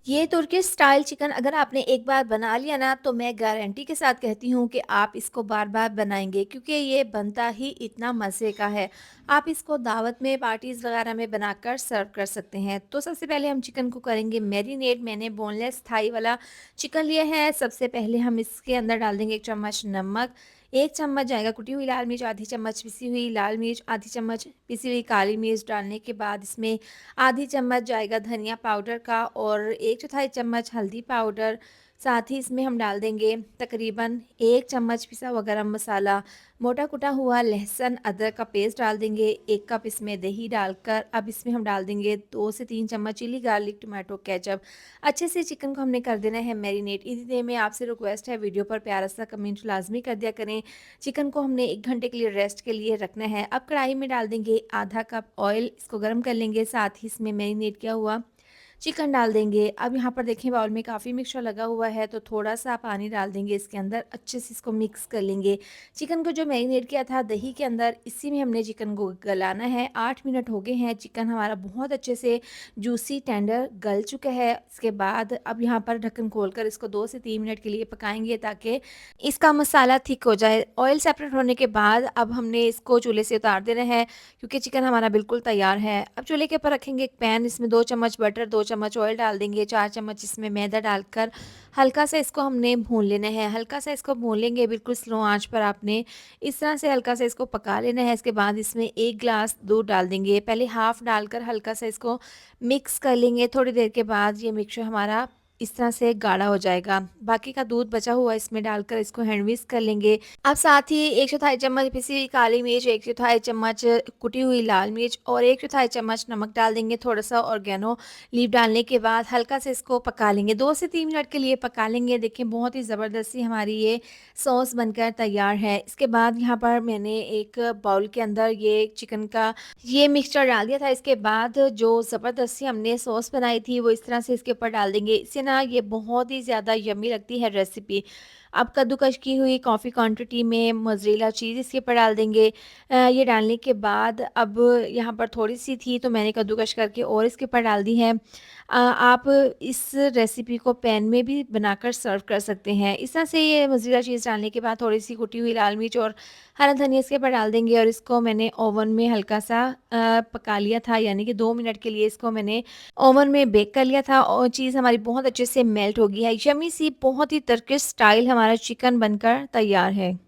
ये Turkish style chicken अगर आपने एक बार बना लिया ना, तो मैं गारंटी के साथ कहती हूँ कि आप इसको बार-बार बनाएँगे, क्योंकि ये बनता ही इतना मज़े का है। आप इसको दावत में, पार्टीज़ वगैरह में बनाकर सर्व कर सकते हैं। तो सबसे पहले हम चिकन को करेंगे मैरिनेट। मैंने बोनलेस थाई वाला चिकन लिया है। सबसे पहले हम इसके अंदर डाल देंगे 1 चम्मच नमक, 1 चम्मच जाएगा कुटी हुई लाल मिर्च, आधी चम्मच पिसी हुई लाल मिर्च, आधी चम्मच पिसी हुई काली मिर्च। डालने के बाद इसमें आधी चम्मच जाएगा धनिया पाउडर का और 1/4 चम्मच हल्दी पाउडर। साथ ही इसमें हम डाल देंगे तकरीबन 1 चम्मच पिसा हुआ गरम मसाला, मोटा कुटा हुआ लहसुन अदरक का पेस्ट डाल देंगे, 1 कप इसमें दही डालकर अब इसमें हम डाल देंगे 2 से 3 चम्मच चिली गार्लिक टोमेटो केचप। अच्छे से चिकन को हमने कर देना है मैरिनेट। इतने में आपसे रिक्वेस्ट है, वीडियो पर प्यारा सा कमेंट लाज़मी कर दिया करें। चिकन को हमने 1 घंटे के लिए रेस्ट के लिए रखना है। अब कढ़ाई में डाल देंगे आधा कप ऑयल, इसको गरम कर लेंगे। साथ ही इसमें मैरिनेट किया हुआ चिकन डाल देंगे। अब यहाँ पर देखें बाउल में काफ़ी मिक्सचर लगा हुआ है, तो थोड़ा-सा पानी डाल देंगे इसके अंदर, अच्छे से इसको मिक्स कर लेंगे। चिकन को जो मैरिनेट किया था दही के अंदर, इसी में हमने चिकन को गलाना है। 8 मिनट हो गए हैं, चिकन हमारा बहुत अच्छे से जूसी टेंडर गल चुका है। इसके बाद अब यहाँ पर ढक्कन खोलकर इसको 2 से 3 मिनट के लिए पकाएँगे, ताकि इसका मसाला थिक हो जाए। ऑयल सेपरेट होने के बाद अब हमने इसको चूल्हे से उतार देना है, क्योंकि चिकन हमारा बिल्कुल तैयार है। अब चूल्हे के ऊपर रखेंगे एक पैन, इसमें 2 चम्मच बटर, 2 चम्मच ऑयल डाल देंगे, 4 चम्मच इसमें मैदा डालकर हल्का सा इसको हमने भून लेना है। हल्का सा इसको भून लेंगे, बिल्कुल स्लो आँच पर आपने इस तरह से हल्का सा इसको पका लेना है। इसके बाद इसमें 1 ग्लास दूध डाल देंगे। पहले हाफ़ डालकर हल्का सा इसको मिक्स कर लेंगे। थोड़ी देर के बाद ये मिक्सचर हमारा इस तरह से गाढ़ा हो जाएगा। बाकी का दूध बचा हुआ इसमें डालकर इसको हैंड विस्क कर लेंगे। अब साथ ही 1/4 चम्मच पिसी हुई काली मिर्च, 1/4 चम्मच कुटी हुई लाल मिर्च और 1/4 चम्मच नमक डाल देंगे। थोड़ा-सा ऑर्गेनो लीफ डालने के बाद हल्का से इसको पका लेंगे। 2 से 3 मिनट के लिए पका लेंगे। देखिए बहुत ही ज़बरदस्त सी हमारी ये सॉस बनकर तैयार है। इसके बाद यहाँ पर मैंने एक बाउल के अंदर ये चिकन का ये मिक्सचर डाल दिया था। इसके बाद जो ज़बरदस्त सी हमने सॉस बनाई थी, वो इस तरह से इसके ऊपर डाल देंगे। इससे ना ये बहुत ही ज़्यादा यम्मी लगती है रेसिपी। अब कद्दूकस की हुई काफ़ी क्वांटिटी में मोज़रेला चीज़ इसके ऊपर डाल देंगे। ये डालने के बाद अब यहाँ पर थोड़ी-सी थी, तो मैंने कद्दूकस करके और इसके ऊपर डाल दी है। आप इस रेसिपी को पैन में भी बनाकर सर्व कर सकते हैं। इस तरह से ये मोज़रेला चीज़ डालने के बाद थोड़ी-सी कुटी हुई लाल मिर्च और हरा धनिया इसके ऊपर डाल देंगे और इसको मैंने ओवन में हल्का-सा पका लिया था, यानी कि 2 मिनट के लिए इसको मैंने ओवन में बेक कर लिया था और चीज़ हमारी बहुत अच्छे से मेल्ट हो गई है। यम्मी सी बहुत ही टर्किश स्टाइल हमारा चिकन बनकर तैयार है।